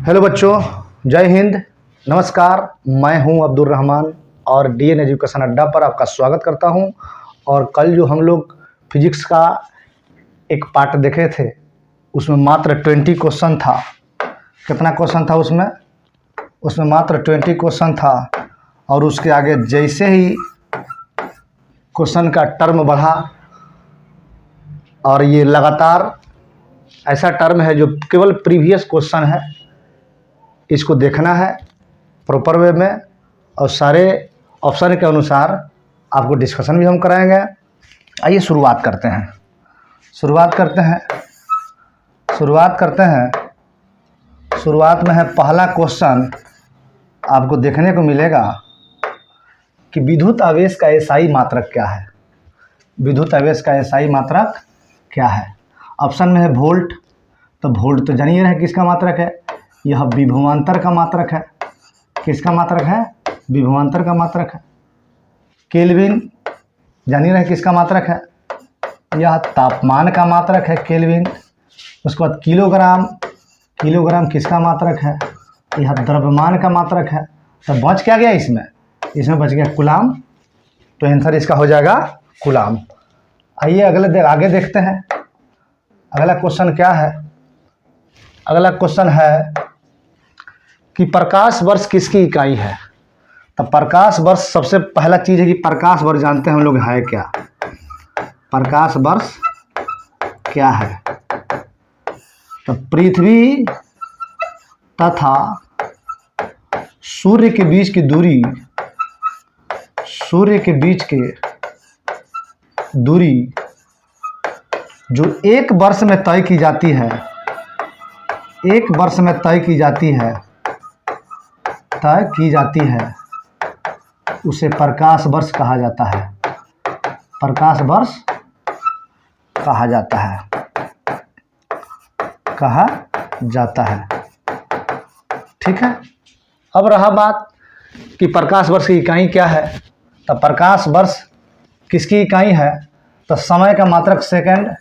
Hello बच्चों, जय हिंद, नमस्कार। मैं हूं अब्दुल रहमान और डीएन एजुकेशन अड्डा पर आपका स्वागत करता हूं। और कल जो हम लोग फिजिक्स का एक पार्ट देखे थे उसमें मात्र 20 क्वेश्चन था। कितना क्वेश्चन था उसमें? उसमें मात्र 20 क्वेश्चन था। और उसके आगे जैसे ही क्वेश्चन का टर्म बढ़ा और ये लगातार ऐसा टर्म है जो केवल प्रीवियस क्वेश्चन है, इसको देखना है प्रॉपर वे में और सारे ऑप्शन के अनुसार आपको डिस्कशन भी हम कराएंगे। आइए शुरुआत करते हैं। शुरुआत में है पहला क्वेश्चन। आपको देखने को मिलेगा कि विद्युत आवेश का एसआई मात्रक क्या है। विद्युत आवेश का एसआई मात्रक क्या है? ऑप्शन में है वोल्ट। तो वोल्ट तो जानिए रहे किसका मात्रक है, यह विभवांतर का मात्रक है। किसका मात्रक है? विभवांतर का मात्रक है। केल्विन जानिए रहे किसका मात्रक है, यह तापमान का मात्रक है केल्विन। उसके बाद किलोग्राम, किलोग्राम किसका मात्रक है, यह द्रव्यमान का मात्रक है। तो बच क्या गया इसमें बच गया कूलाम। तो आंसर इसका हो जाएगा कूलाम। आइए आगे देखते हैं अगला क्वेश्चन क्या है। अगला क्वेश्चन है कि प्रकाश वर्ष किसकी इकाई है। तो प्रकाश वर्ष, सबसे पहला चीज है कि प्रकाश वर्ष जानते हैं हम लोग है क्या। प्रकाश वर्ष क्या है? तो पृथ्वी तथा सूर्य के बीच की दूरी, सूर्य के बीच की दूरी जो एक वर्ष में तय की जाती है, एक वर्ष में तय की जाती है, उसे प्रकाश वर्ष कहा जाता है। प्रकाश वर्ष कहा जाता है। ठीक है। अब रहा बात कि प्रकाश वर्ष की इकाई क्या है। तो प्रकाश वर्ष किसकी इकाई है? तो समय का मात्रक सेकंड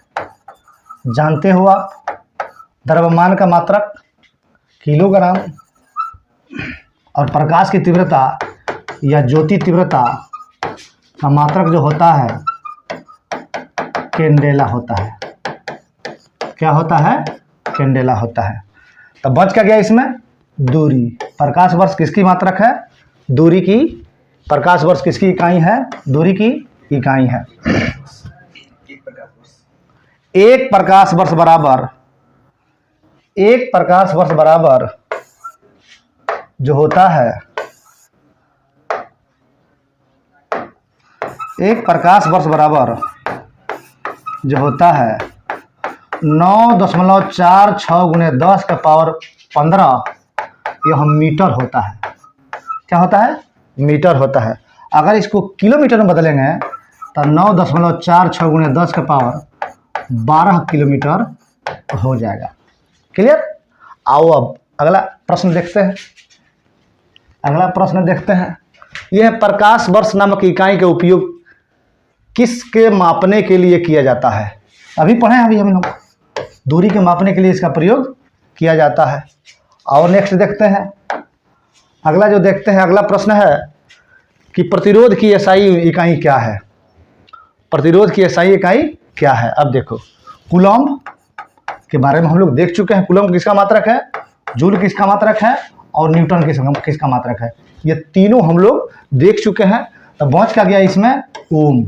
जानते हो आप, द्रव्यमान का मात्रक किलोग्राम, और प्रकाश की तीव्रता या ज्योति तीव्रता का मात्रक जो होता है कैंडेला होता है। क्या होता है? कैंडेला होता है। तो बच क्या गया इसमें? दूरी। प्रकाश वर्ष किसकी मात्रक है? दूरी की। प्रकाश वर्ष किसकी इकाई है? दूरी की इकाई है। एक प्रकाश वर्ष बराबर जो होता है, एक प्रकाश वर्ष बराबर जो होता है 9.46 गुणे 10 का पावर 15, यह मीटर होता है। क्या होता है? मीटर होता है। अगर इसको किलोमीटर में बदलेंगे तो 9.46 गुणे 10 का पावर 12 किलोमीटर हो जाएगा। क्लियर? आओ अब अगला प्रश्न देखते हैं। यह प्रकाश वर्ष नामक इकाई का उपयोग किसके मापने के लिए किया जाता है? अभी पढ़े हैं हम लोग, दूरी के मापने के लिए इसका प्रयोग किया जाता है। और नेक्स्ट देखते हैं अगला प्रश्न है कि प्रतिरोध की एसआई इकाई क्या है। प्रतिरोध की एसआई इकाई क्या है? अब देखो, कूलम्ब के बारे में हम लोग देख चुके हैं। कूलम्ब किसका मात्रक है, जूल किसका मात्रक है, और न्यूटन किसका मात्रक है। ये तीनों हम लोग देख चुके हैं। तो बच क्या गया इसमें? ओम।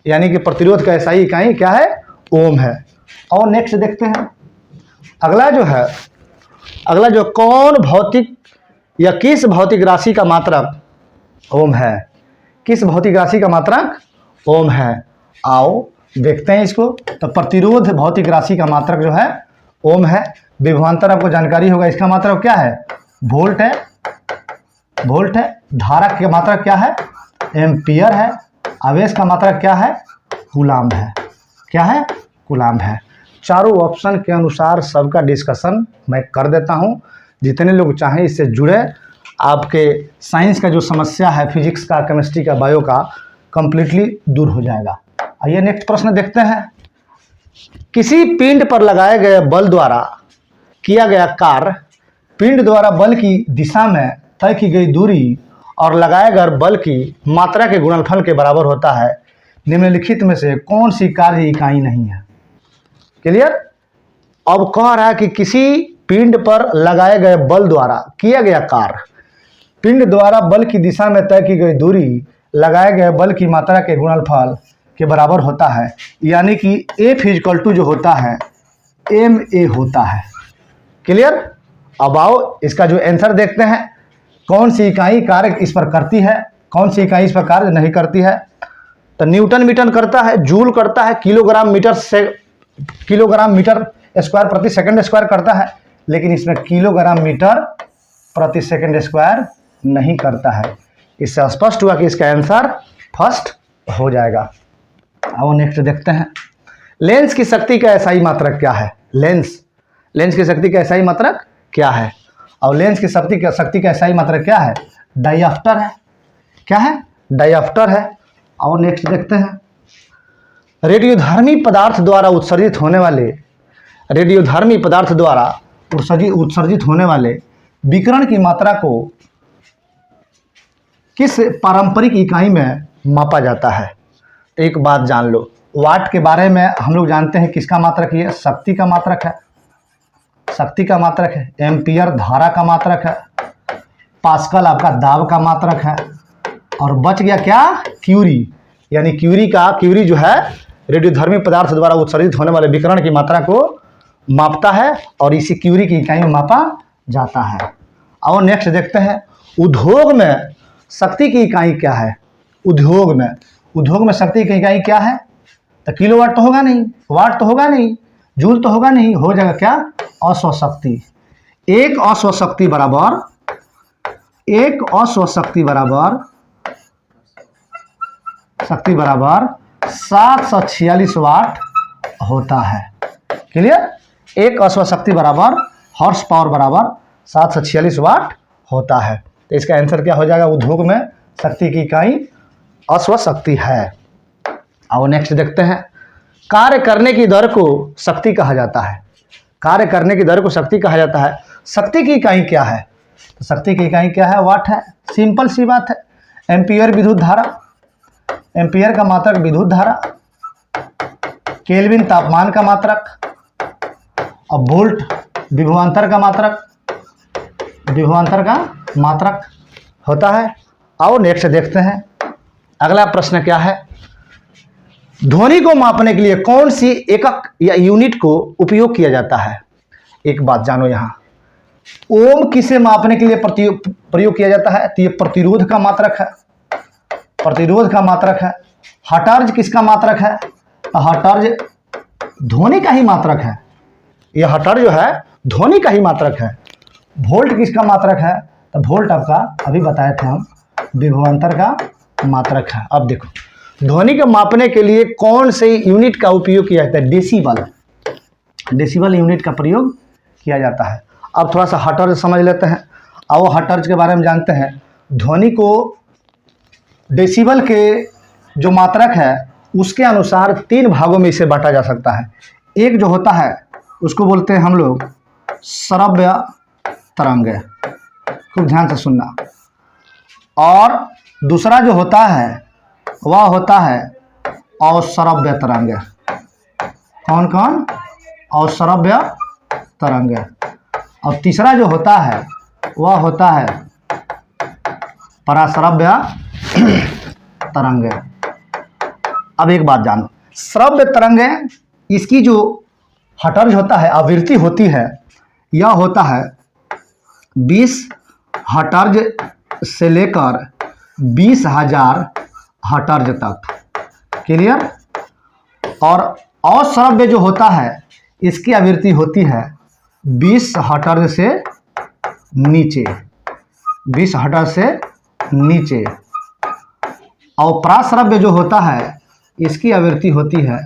यानी कि प्रतिरोध का एसआई इकाई क्या है? ओम है। और नेक्स्ट देखते हैं अगला जो कौन भौतिक या किस भौतिक राशि का मात्रक ओम है। किस भौतिक राशि का मात्रक ओम है? आओ देखते हैं इसको। तो प्रतिरोध भौतिक राशि का मात्रक जो है ओम है। विभवांतर आपको जानकारी होगा, इसका मात्रक क्या है? वोल्ट है। धारा का मात्रक क्या है? एम्पियर है। आवेश का मात्रक क्या है? कूलाम है। क्या है? कूलाम है। चारों ऑप्शन के अनुसार सबका डिस्कशन मैं कर देता हूं। जितने लोग चाहें इससे जुड़े, आपके साइंस का जो समस्या है, फिजिक्स का, केमिस्ट्री का, बायो का, कंप्लीटली दूर हो जाएगा। आइए नेक्स्ट प्रश्न देखते हैं। किसी पिंड पर लगाए गए बल द्वारा किया गया कार्य पिंड द्वारा बल की दिशा में तय की गई दूरी और लगाए गए बल की मात्रा के गुणनफल के बराबर होता है, निम्नलिखित में से कौन सी कार्य इकाई नहीं है। क्लियर। अब कह रहा है कि किसी पिंड पर लगाए गए बल द्वारा किया गया कार्य पिंड द्वारा बल की दिशा में तय की गई दूरी लगाए गए बल की मात्रा के गुणनफल के बराबर होता है, यानी कि F इक्वल टू जो होता है ma होता है। क्लियर। अब आओ इसका जो आंसर देखते हैं, कौन सी इकाई कार्य इस पर करती है, कौन सी इकाई इस पर कार्य नहीं करती है। तो न्यूटन मीटर करता है, जूल करता है, किलोग्राम मीटर स्क्वायर प्रति सेकंड स्क्वायर करता है, लेकिन इसमें किलोग्राम मीटर प्रति सेकंड स्क्वायर नहीं करता है। इससे स्पष्ट हुआ कि इसका आंसर फर्स्ट हो जाएगा। अब नेक्स्ट देखते हैं, लेंस की शक्ति का एसआई मात्रक क्या है। लेंस की शक्ति का एसआई मात्रक क्या है। और लेंस की शक्ति का एसआई मात्रक क्या है, डायऑप्टर है। क्या है, डायऑप्टर है। और नेक्स्ट देखते हैं, रेडियोधर्मी पदार्थ द्वारा उत्सर्जित होने वाले विकिरण की मात्रा को किस पारंपरिक इकाई में मापा जाता है। एक बात जान लो, वाट के बारे में हम लोग जानते हैं किसका मात्रक है, शक्ति का मात्रक है। शक्ति का मात्रक है। एम्पियर धारा का मात्रक है। पास्कल आपका दाब का मात्रक है। और बच गया क्या, क्यूरी, यानी क्यूरी जो है रेडियोधर्मी पदार्थ द्वारा उत्सर्जित होने वाले विकिरण की मात्रा को मापता है और इसी क्यूरी की इकाई में मापा जाता है। और नेक्स्ट देखते हैं, उद्योग में शक्ति की इकाई क्या है। उद्योग में शक्ति की इकाई क्या है। तो किलोवाट तो होगा नहीं, वाट तो होगा नहीं, जूल तो होगा नहीं, हो जाएगा क्या, अश्वशक्ति। एक अश्वशक्ति बराबर 746 वाट होता है। क्लियर। एक अश्वशक्ति बराबर हॉर्स पावर बराबर 746 वाट होता है। तो इसका आंसर क्या हो जाएगा, उद्योग में शक्ति की इकाई अश्वशक्ति है। अब नेक्स्ट देखते हैं, कार्य करने की दर को शक्ति कहा जाता है। कार्य करने की दर को शक्ति कहा जाता है। शक्ति की इकाई क्या है, तो शक्ति की इकाई क्या है, वाट है। सिंपल सी बात है। एम्पियर विद्युत धारा, एम्पियर का मात्रक विद्युत धारा, केल्विन तापमान का मात्रक, और वोल्ट विभवांतर का मात्रक होता है। आओ नेक्स्ट देखते हैं, अगला प्रश्न क्या है, ध्वनि को मापने के लिए कौन सी एकक या यूनिट को उपयोग किया जाता है। एक बात जानो, यहाँ ओम किसे मापने के लिए प्रयोग किया जाता है, तो ये प्रतिरोध का मात्रक है। हर्ट्ज किसका मात्रक है, तो हर्ट्ज ध्वनि का ही मात्रक है। यह हर्ट्ज जो है ध्वनि का ही मात्रक है। वोल्ट किसका मात्रक है, तो वोल्ट आपका अभी बताए थे हम विभवांतर का मात्रक है। अब देखो, ध्वनि को मापने के लिए कौन से यूनिट का उपयोग किया जाता है, डेसिबल यूनिट का प्रयोग किया जाता है। अब थोड़ा सा हर्ट्ज समझ लेते हैं। अब वो हर्ट्ज के बारे में जानते हैं। ध्वनि को डेसिबल के जो मात्रक है उसके अनुसार 3 भागों में इसे बांटा जा सकता है। एक जो होता है उसको बोलते हैं हम लोग श्रव्य तरंग, खूब ध्यान से सुनना। और दूसरा जो होता है वह होता है अश्रव्य तरंग। कौन, अश्रव्य तरंग। और तीसरा जो होता है वह होता है पराश्रव्य तरंग। अब एक बात जानो, श्रव्य तरंग इसकी जो हर्ट्ज होता है, आवृत्ति होती है, यह होता है 20 हर्ट्ज से लेकर 20,000 हर्ट्ज तक। क्लियर। और अश्रव्य जो होता है इसकी आवृत्ति होती है 20 हर्ट्ज से नीचे, 20 हर्ट्ज से नीचे। और पराश्रव्य जो होता है इसकी आवृत्ति होती है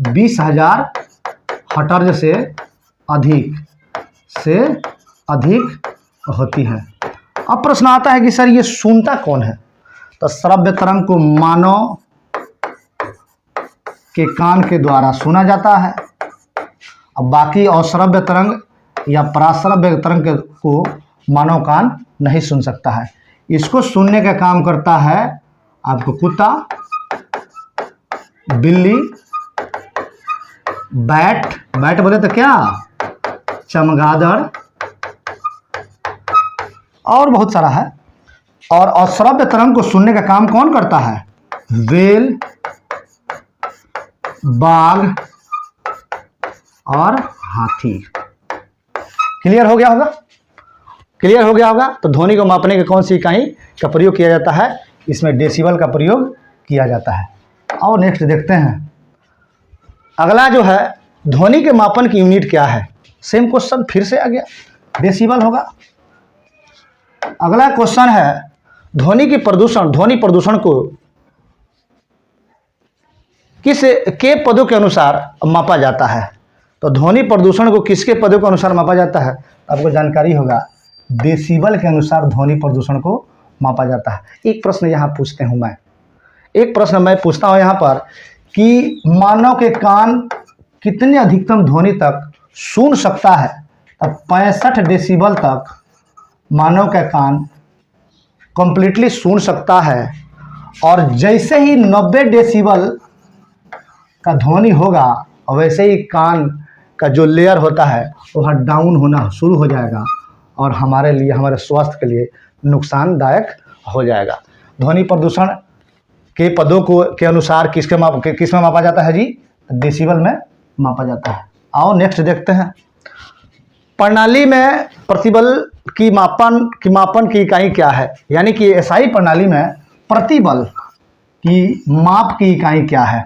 20,000 हर्ट्ज से अधिक होती है। अब प्रश्न आता है कि सर ये सुनता कौन है, तो श्रव्य तरंग को मानव के कान के द्वारा सुना जाता है। अब बाकी अश्रव्य तरंग या पराश्रव्य तरंग को मानव कान नहीं सुन सकता है। इसको सुनने का काम करता है आपको कुत्ता, बिल्ली, बैट, बैट बोले तो क्या, चमगादड़, और बहुत सारा है। और अश्रव्य तरंग को सुनने का काम कौन करता है? व्हेल, बाघ और हाथी। क्लियर हो गया होगा? क्लियर हो गया होगा। तो ध्वनि को मापने के कौन सी इकाई का प्रयोग किया जाता है? इसमें डेसिबल का प्रयोग किया जाता है। और नेक्स्ट देखते हैं, अगला जो है ध्वनि के मापन की यूनिट क्या है? सेम क्वेश्चन फिर से आ गया, डेसिबल होगा। अगला क्वेश्चन है ध्वनि प्रदूषण को किस के पदों के अनुसार मापा जाता है? तो ध्वनि प्रदूषण को किसके पदों के अनुसार मापा जाता है? आपको जानकारी होगा, डेसिबल के अनुसार ध्वनि प्रदूषण को मापा जाता है। एक प्रश्न यहाँ पूछते हूँ मैं, एक प्रश्न मैं पूछता हूँ यहाँ पर कि मानव के कान कितने अधिकतम ध्वनि तक सुन सकता है? तब 65 डेसिबल तक मानव का कान कंप्लीटली सुन सकता है। और जैसे ही 90 डेसिबल का ध्वनि होगा वैसे ही कान का जो लेयर होता है वह डाउन होना शुरू हो जाएगा और हमारे लिए, हमारे स्वास्थ्य के लिए नुकसानदायक हो जाएगा। ध्वनि प्रदूषण के पदों को के अनुसार किस में मापा जाता है जी? डेसिबल में मापा जाता है। आओ नेक्स्ट देखते हैं, प्रणाली में प्रतिबल की मापन की इकाई क्या है? यानी कि एसआई प्रणाली में प्रतिबल की माप की इकाई क्या है?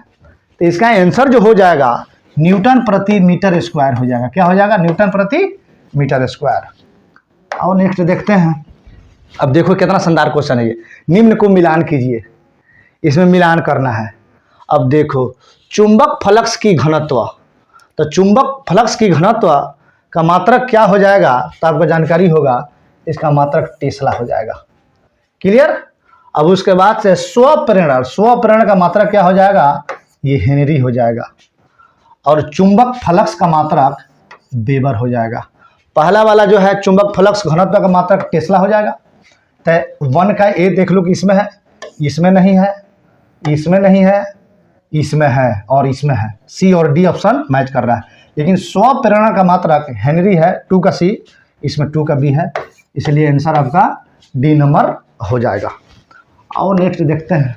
तो इसका आंसर जो हो जाएगा न्यूटन प्रति मीटर स्क्वायर हो जाएगा। क्या हो जाएगा? न्यूटन प्रति मीटर स्क्वायर। और नेक्स्ट देखते हैं, अब देखो कितना शानदार क्वेश्चन है ये। निम्न को मिलान कीजिए, इसमें मिलान करना है। अब देखो, चुंबक फ्लक्स की घनत्व, तो चुंबक फ्लक्स की घनत्व का मात्रक क्या हो जाएगा? तो आपको जानकारी होगा, इसका मात्रक टेस्ला हो जाएगा। क्लियर? अब उसके बाद से स्वप्रेरण का मात्रक क्या हो जाएगा? ये हेनरी हो जाएगा। और चुंबक फ्लक्स का मात्रक वेबर हो जाएगा। पहला वाला जो है चुंबक फ्लक्स घनत्व का मात्रक टेस्ला हो जाएगा। तो 1 का ए देख लो कि इसमें है, इसमें नहीं है, इसमें नहीं है, इसमें है और इसमें है। सी और डी ऑप्शन मैच कर रहा है। लेकिन स्वप्रेरणा का मात्रक हेनरी है, 2 का सी, इसमें 2 का बी है, इसलिए आंसर आपका डी नंबर हो जाएगा। और नेक्स्ट देखते हैं,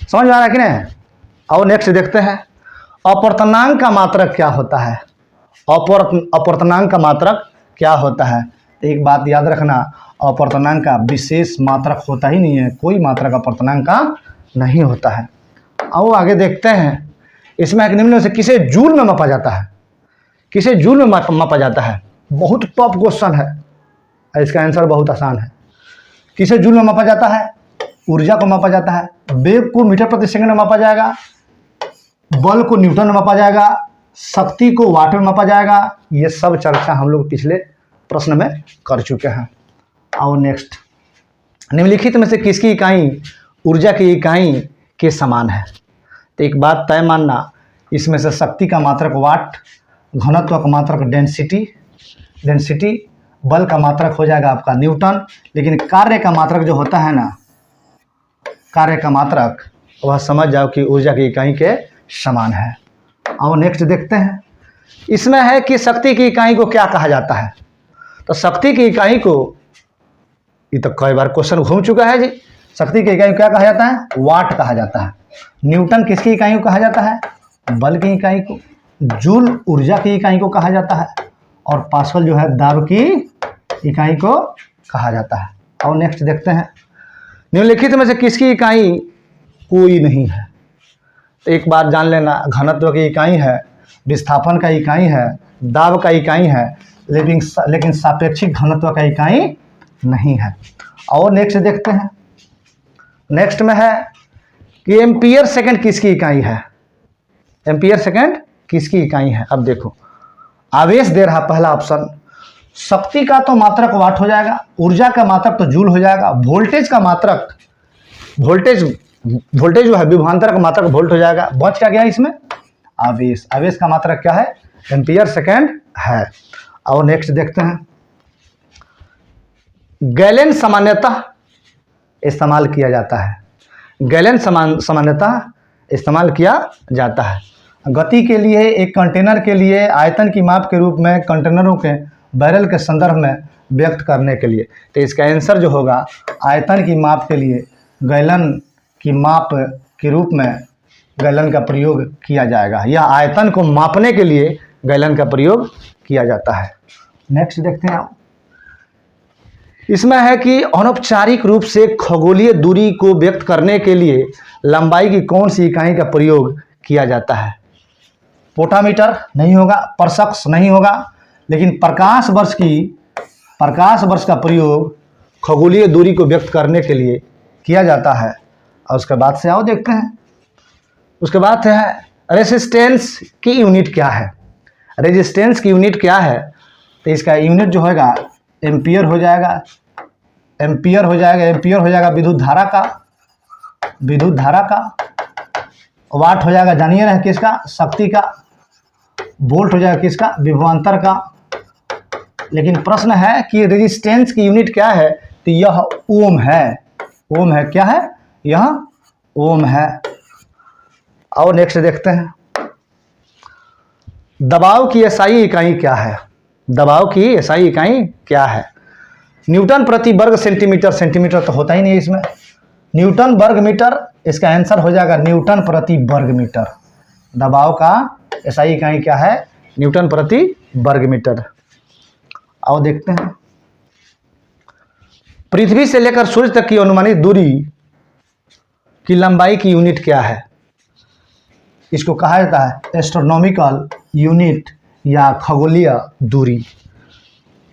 समझ में आ रहा है कि नहीं? और नेक्स्ट देखते हैं, अपर्तनांक का मात्रक क्या होता है? अपर्तनांक का मात्रक क्या होता है? एक बात याद रखना, अपर्तनांक का विशेष मात्रक होता ही नहीं है, कोई मात्रक अपर्तनांक का नहीं होता है। आओ आगे देखते हैं, इसमें एक निम्न से किसे जूल में मापा जाता है? किसे जूल में मापा जाता है? बहुत टॉप क्वेश्चन है, इसका आंसर बहुत आसान है। किसे जूल में मापा जाता है? ऊर्जा को मापा जाता है। वेग को मीटर प्रति सेकंड में मापा जाएगा, बल को न्यूटन में मापा जाएगा, शक्ति को वाट में मापा जाएगा। ये सब चर्चा हम लोग पिछले प्रश्न में कर चुके हैं। और नेक्स्ट, निम्नलिखित में से किसकी इकाई ऊर्जा की इकाई के समान है? तो एक बात तय मानना, इसमें से शक्ति का मात्रक वाट, घनत्व का मात्रक डेंसिटी, बल का मात्रक हो जाएगा आपका न्यूटन, लेकिन कार्य का मात्रक जो होता है ना, कार्य का मात्रक, वह समझ जाओ कि ऊर्जा की इकाई के समान है। और नेक्स्ट देखते हैं, इसमें है कि शक्ति की इकाई को क्या कहा जाता है? तो शक्ति की इकाई को, ये तो कई बार क्वेश्चन घूम चुका है जी, शक्ति की इकाई को क्या कहा जाता है? वाट कहा जाता है। न्यूटन किसकी इकाई को कहा जाता है? बल की इकाई को। जूल ऊर्जा की इकाई को कहा जाता है, और पास्कल जो है दाब की इकाई को कहा जाता है। और नेक्स्ट देखते हैं, निम्नलिखित में से किसकी इकाई कोई नहीं है? तो एक बात जान लेना, घनत्व की इकाई है, विस्थापन का इकाई है, दाब का इकाई है, लेकिन सापेक्षिक घनत्व का इकाई नहीं है। और नेक्स्ट देखते हैं, नेक्स्ट में है कि एम्पियर सेकंड किसकी इकाई है? एम्पियर सेकंड किसकी इकाई है? अब देखो, आवेश दे रहा पहला ऑप्शन, शक्ति का तो मात्रक वाट हो जाएगा, ऊर्जा का मात्रक तो जूल हो जाएगा, वोल्टेज का मात्रक, वोल्टेज जो है विभवांतर का मात्रक वोल्ट हो जाएगा। बच क्या गया इसमें? आवेश। आवेश का मात्रक क्या है? एम्पियर सेकंड है। और नेक्स्ट देखते हैं, गैलन सामान्यतः इस्तेमाल किया जाता है। गैलन सामान्यतः इस्तेमाल किया जाता है गति के लिए, एक कंटेनर के लिए आयतन की माप के रूप में कंटेनरों के बैरल के संदर्भ में व्यक्त करने के लिए। तो इसका आंसर जो होगा, आयतन की माप के लिए गैलन की माप के रूप में गैलन का प्रयोग किया जाएगा। यह आयतन को मापने के लिए गैलन का प्रयोग किया जाता है। नेक्स्ट देखते हैं। इसमें है कि अनौपचारिक रूप से खगोलीय दूरी को व्यक्त करने के लिए लंबाई की कौन सी इकाई का प्रयोग किया जाता है। पोटामीटर नहीं होगा, परसक्स नहीं होगा, लेकिन प्रकाश वर्ष का प्रयोग खगोलीय दूरी को व्यक्त करने के लिए किया जाता है। और उसके बाद से आओ देखते हैं। उसके बाद है रेजिस्टेंस की यूनिट क्या है। रेजिस्टेंस की यूनिट क्या है, तो इसका यूनिट जो होगा एम्पियर हो जाएगा। एम्पियर हो जाएगा विद्युत धारा का। वाट हो जाएगा, जानिए ना किसका, शक्ति का। वोल्ट हो जाएगा किसका, विभवांतर का। लेकिन प्रश्न है कि रेजिस्टेंस की यूनिट क्या है, तो यह ओम है। ओम है, क्या है यह, ओम है। और नेक्स्ट देखते हैं। दबाव की एसआई इकाई क्या है। दबाव की एसआई इकाई क्या है। न्यूटन प्रति वर्ग सेंटीमीटर। सेंटीमीटर तो होता ही नहीं इसमें। न्यूटन वर्ग मीटर, इसका आंसर हो जाएगा न्यूटन प्रति वर्ग मीटर। दबाव का एसआई इकाई क्या है, न्यूटन प्रति वर्ग मीटर। आओ देखते हैं। पृथ्वी से लेकर सूर्य तक की अनुमानित दूरी की लंबाई की यूनिट क्या है। इसको कहा जाता है एस्ट्रोनॉमिकल यूनिट या खगोलीय दूरी।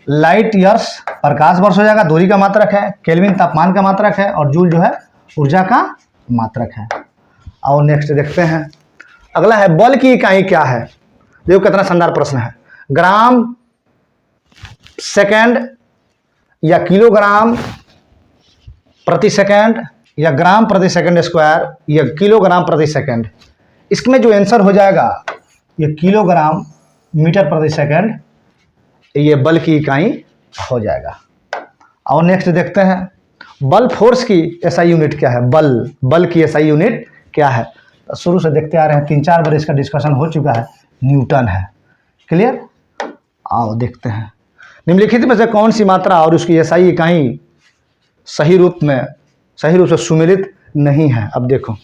लाइट ईयर्स प्रकाश वर्ष हो जाएगा, दूरी का मात्रक है। केल्विन तापमान का मात्रक है, और जूल जो है ऊर्जा का मात्रक है। और नेक्स्ट देखते हैं। अगला है बल की इकाई क्या है। देखो कितना शानदार प्रश्न है। ग्राम सेकंड या किलोग्राम प्रति सेकंड या ग्राम प्रति सेकंड स्क्वायर या किलोग्राम प्रति सेकंड। इसमें जो आंसर हो जाएगा ये किलोग्राम मीटर प्रति सेकंड, ये बल की इकाई हो जाएगा। और नेक्स्ट देखते हैं। बल फोर्स की एसआई यूनिट क्या है। बल की एसआई यूनिट क्या है। तो शुरू से देखते आ रहे हैं, 3-4 बार इसका डिस्कशन हो चुका है, न्यूटन है। क्लियर। आओ देखते हैं। निम्नलिखित में से कौन सी मात्रा और उसकी एसआई इकाई सही रूप से सुमेलित नहीं है। अब देखो,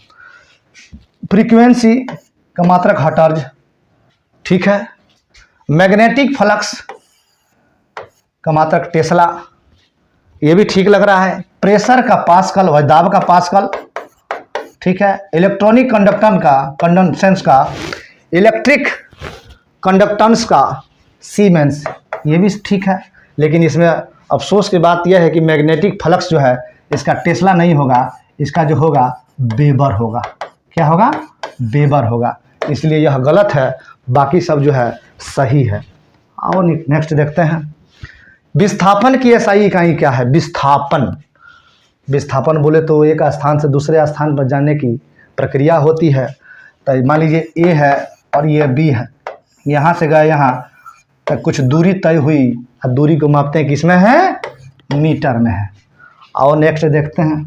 फ्रीक्वेंसी का मात्रक हर्ट्ज, ठीक है। मैग्नेटिक फ्लक्स का मात्रक टेस्ला, ये भी ठीक लग रहा है। प्रेशर का पास्कल, वह दाब का पास्कल, ठीक है। इलेक्ट्रॉनिक कंडक्टेंस का इलेक्ट्रिक कंडक्टेंस का सीमेंस, ये भी ठीक है। लेकिन इसमें अफसोस की बात यह है कि मैग्नेटिक फ्लक्स जो है इसका टेस्ला नहीं होगा, इसका जो होगा वेबर होगा। क्या होगा, वेबर होगा। इसलिए यह गलत है, बाकी सब जो है सही है। और नेक्स्ट देखते हैं। विस्थापन की एसआई इकाई क्या है। विस्थापन बोले तो एक स्थान से दूसरे स्थान पर जाने की प्रक्रिया होती है। तो मान लीजिए ए है और ये बी है, यहाँ से गए यहाँ तक कुछ दूरी तय हुई, और दूरी को मापते हैं किसमें है, मीटर में है। और नेक्स्ट देखते हैं।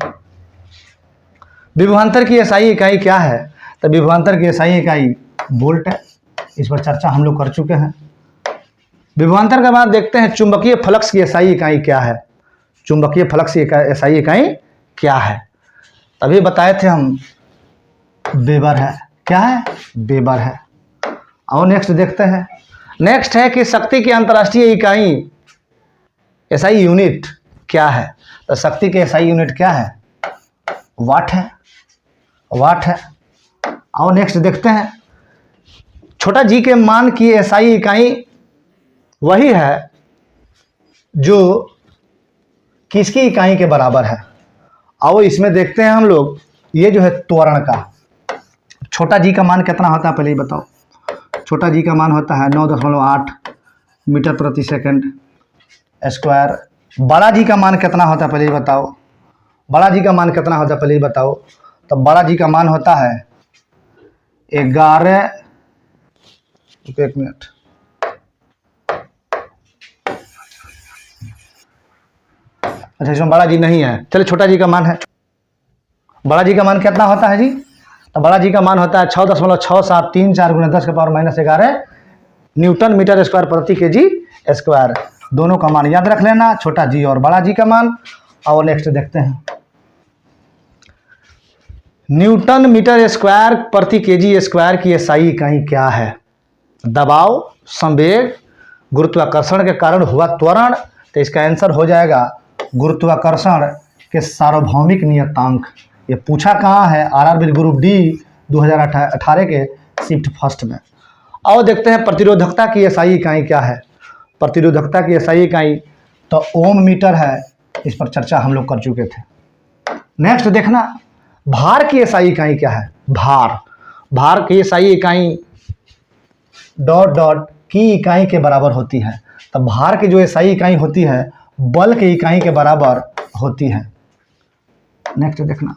विभवांतर की एसआई इकाई क्या है। तो विभवांतर की एसआई इकाई वोल्ट है। इस पर चर्चा हम लोग कर चुके हैं। विभवांतर के बाद देखते हैं चुंबकीय फ्लक्स की एसआई इकाई क्या है। चुंबकीय फ्लक्स की एसआई इकाई क्या है, तभी बताए थे हम, वेबर है। क्या है, वेबर है। और नेक्स्ट देखते हैं। नेक्स्ट है कि शक्ति की अंतर्राष्ट्रीय इकाई एसआई यूनिट क्या है। तो शक्ति की एसआई यूनिट क्या है, वाट है। और नेक्स्ट देखते हैं। छोटा जी के मान की एसआई इकाई वही है जो किसकी इकाई के बराबर है। आओ इसमें देखते हैं हम लोग। ये जो है त्वरण का, छोटा जी का मान कितना होता है पहले ही बताओ। छोटा जी का मान होता है 9.8 मीटर प्रति सेकंड स्क्वायर। बड़ा जी का मान कितना होता है पहले ही बताओ। बड़ा जी का मान कितना होता है पहले ही बताओ। तो बड़ा जी का मान होता है 11, एक मिनट, अच्छा इसमें बड़ा जी नहीं है, चलिए छोटा जी का मान है। बड़ा जी का मान कितना होता है जी? तो बड़ा जी का मान होता है 6.6734 गुना 10 के पावर -11 न्यूटन मीटर स्क्वायर प्रति केजी स्क्वायर। दोनों का मान याद रख लेना, छोटा जी और बड़ा जी का मान। और नेक्स्ट देखते हैं, न्यूटन मीटर स्क्वायर प्रति केजी स्क्वायर की एसआई इकाई क्या है? दबाव, संवेग, गुरुत्वाकर्षण के कारण हुआ त्वरण। तो इसका आंसर हो जाएगा गुरुत्वाकर्षण के सार्वभौमिक नियतांक। ये पूछा कहाँ है? आरआरबी ग्रुप डी 2018 के शिफ्ट फर्स्ट में। और देखते हैं प्रतिरोधकता की एसआई इकाई क्या है। प्रतिरोधकता की एसआई इकाई तो ओम मीटर है, इस पर चर्चा हम लोग कर चुके थे। नेक्स्ट देखना, भार की एसआई इकाई क्या है? भार की एसआई इकाई ... की इकाई के बराबर होती है। तो भार की जो एसआई इकाई होती है बल की इकाई के बराबर होती है। नेक्स्ट देखना, ...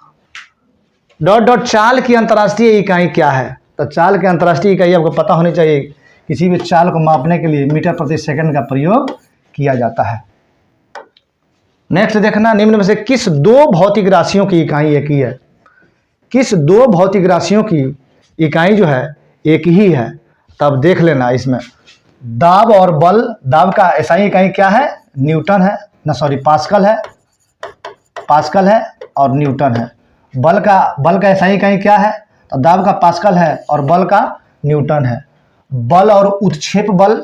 चाल की अंतर्राष्ट्रीय इकाई क्या है? तो चाल की अंतर्राष्ट्रीय इकाई आपको पता होनी चाहिए। किसी भी चाल को मापने के लिए मीटर प्रति सेकंड का प्रयोग किया जाता है। नेक्स्ट देखना, निम्न में से किस दो भौतिक राशियों की इकाई एक ही है? किस दो भौतिक राशियों की इकाई जो है एक ही है? तब देख लेना, इसमें दाब और बल। दाब का एसआई इकाई क्या है? न्यूटन है ना, सॉरी पास्कल है और न्यूटन है। बल का एसआई इकाई क्या है? तो दाब का पास्कल है और बल का न्यूटन है। बल और उत्क्षेप बल,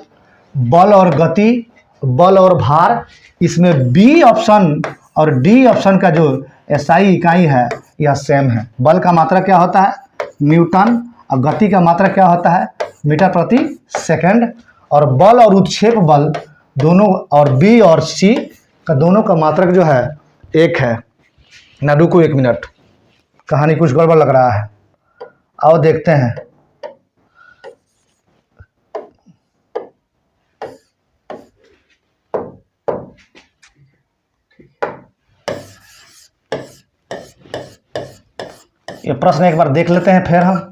बल और गति, बल और भार, इसमें बी ऑप्शन और डी ऑप्शन का जो एसआई इकाई है यह सेम है। बल का मात्रा क्या होता है? न्यूटन। और गति का मात्रा क्या होता है? मीटर प्रति सेकंड। और बल और उत्क्षेप बल दोनों, और बी और सी का दोनों का मात्रक जो है एक है ना। रुको 1 मिनट, कहानी कुछ गड़बड़ लग रहा है। आओ देखते हैं, ये प्रश्न एक बार देख लेते हैं फिर हम।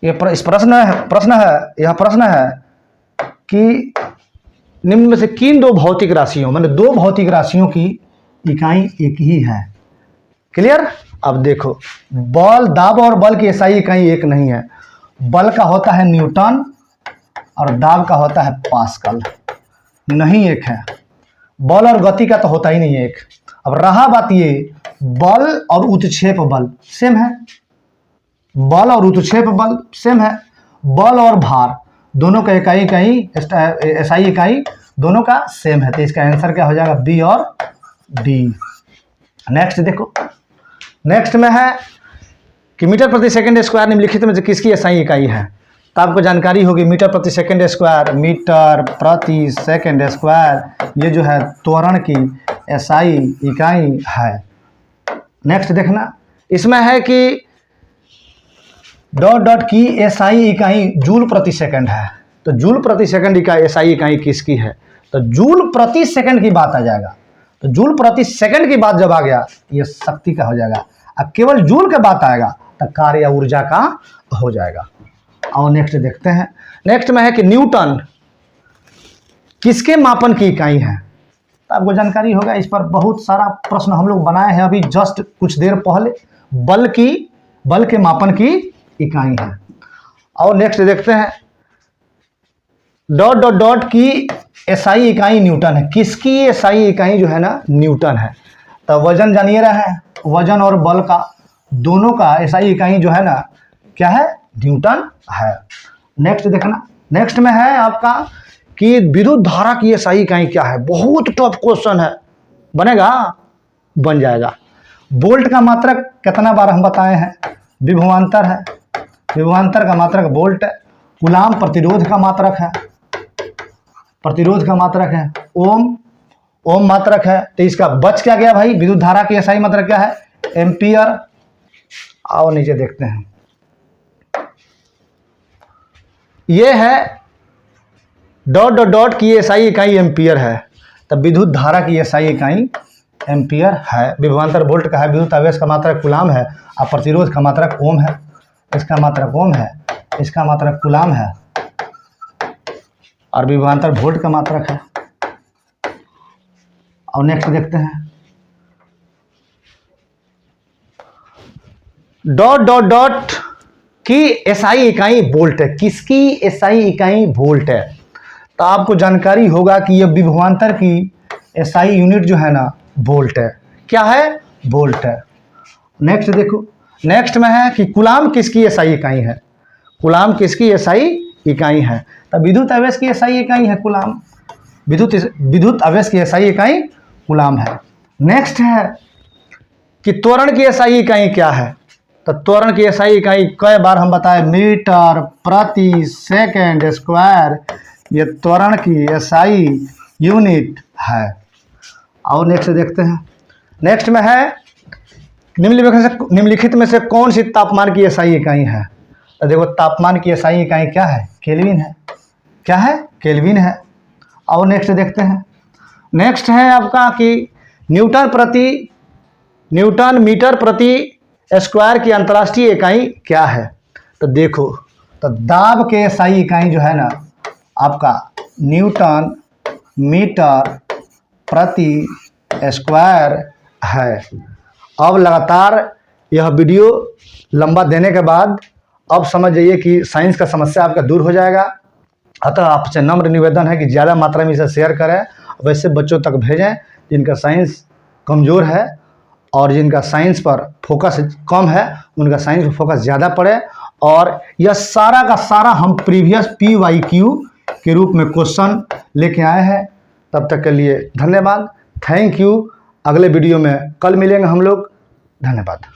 यह प्रश्न है कि निम्न में से किन दो भौतिक राशियों, मतलब दो भौतिक राशियों की इकाई एक ही है। क्लियर? अब देखो, बल, दाब और बल की एसआई इकाई एक नहीं है। बल का होता है न्यूटन और दाब का होता है पास्कल, नहीं एक है। बल और गति का तो होता ही नहीं है एक। अब रहा बात ये, बल और उत्क्षेप बल सेम है। बल और उत्क्षेप बल सेम है। बल और भार दोनों का एसआई इकाई दोनों का सेम है। तो इसका आंसर क्या हो जाएगा? बी और डी। नेक्स्ट देखो, नेक्स्ट में है कि मीटर प्रति सेकंड स्क्वायर निम्नलिखित में से किसकी एसआई इकाई है? तो आपको जानकारी होगी मीटर प्रति सेकंड स्क्वायर, मीटर प्रति सेकंड स्क्वायर ये जो है त्वरण की एसआई इकाई है। नेक्स्ट देखना, इसमें है कि ... की एसआई इकाई जूल प्रति सेकंड है। तो जूल प्रति सेकंड का एसआई इकाई किसकी है? तो जूल प्रति सेकंड की बात आ जाएगा। तो जूल प्रति सेकंड की बात जब आ गया ये शक्ति का हो जाएगा। अब केवल जूल की बात आएगा तो कार्य या ऊर्जा का हो जाएगा। और नेक्स्ट देखते हैं, नेक्स्ट में है कि न्यूटन किसके मापन की इकाई है? तो आपको जानकारी होगा, इस पर बहुत सारा प्रश्न हम लोग बनाए हैं अभी जस्ट कुछ देर पहले। बल के मापन की इकाई है। और नेक्स्ट देखते हैं, ... की एसआई इकाई न्यूटन है। किसकी एसआई इकाई जो है ना न्यूटन है। तो वजन जानिए रहे हैं, वजन और बल का दोनों का एसआई इकाई जो है ना क्या है? न्यूटन है। नेक्स्ट देखना, नेक्स्ट में है आपका कि विद्युत धारा की एसआई इकाई क्या है? बहुत टफ क्वेश्चन है, बनेगा? बन जाएगा। वोल्ट का मात्रक कितना बार हम बताए हैं? विभवांतर है। विभवांतर का मात्रक वोल्ट है। कूलाम प्रतिरोध का मात्रक है, ओम मात्रक है। तो इसका बच क्या गया भाई? विद्युत धारा की एसआई मात्रक क्या है? एम्पियर। आओ नीचे देखते हैं, ये है ... की एसआई इकाई एम्पियर है। तब विद्युत धारा की एसआई इकाई एम्पियर है। विभवांतर वोल्ट का है। विद्युत आवेश का मात्रक कूलाम है और प्रतिरोध का मात्रक ओम है। इसका मात्रक ओम है, इसका मात्रक कूलाम है। और विभवांतर वोल्ट का मात्रक है। और नेक्स्ट देखते हैं, डॉट डॉट डॉट की एसआई इकाई वोल्ट है। किसकी एसआई इकाई वोल्ट है? तो आपको जानकारी होगा कि यह विभवांतर की एसआई यूनिट जो है ना वोल्ट है। क्या है? वोल्ट है। नेक्स्ट देखो, नेक्स्ट में है कि कूलाम किसकी एसआई इकाई है? कूलाम किसकी एसआई इकाई है? तो विद्युत आवेश की एसआई इकाई है कूलाम। विद्युत आवेश की एसआई इकाई कूलाम है। नेक्स्ट है कि त्वरण की एसआई इकाई क्या है? तो त्वरण की एसआई इकाई कई बार हम बताए, मीटर प्रति सेकंड स्क्वायर, ये त्वरण की एसआई यूनिट है। और नेक्स्ट देखते हैं, नेक्स्ट में है निम्नलिखित में से कौन सी तापमान की एसआई इकाई है? तो देखो, तापमान की एसआई इकाई क्या है? केल्विन है। क्या है? केल्विन है। और नेक्स्ट देखते हैं, नेक्स्ट है आपका कि न्यूटन मीटर प्रति स्क्वायर की अंतर्राष्ट्रीय इकाई क्या है? तो देखो, तो दाब के एसआई इकाई जो है ना आपका न्यूटन मीटर प्रति स्क्वायर है। अब लगातार यह वीडियो लंबा देने के बाद अब समझ जाइए कि साइंस का समस्या आपका दूर हो जाएगा। अतः आपसे नम्र निवेदन है कि ज़्यादा मात्रा में इसे शेयर करें, वैसे बच्चों तक भेजें जिनका साइंस कमज़ोर है और जिनका साइंस पर फोकस कम है, उनका साइंस पर फोकस ज़्यादा पड़े। और यह सारा का सारा हम प्रीवियस PYQ के रूप में क्वेश्चन लेके आए हैं। तब तक के लिए धन्यवाद, थैंक यू। अगले वीडियो में कल मिलेंगे हम लोग। धन्यवाद।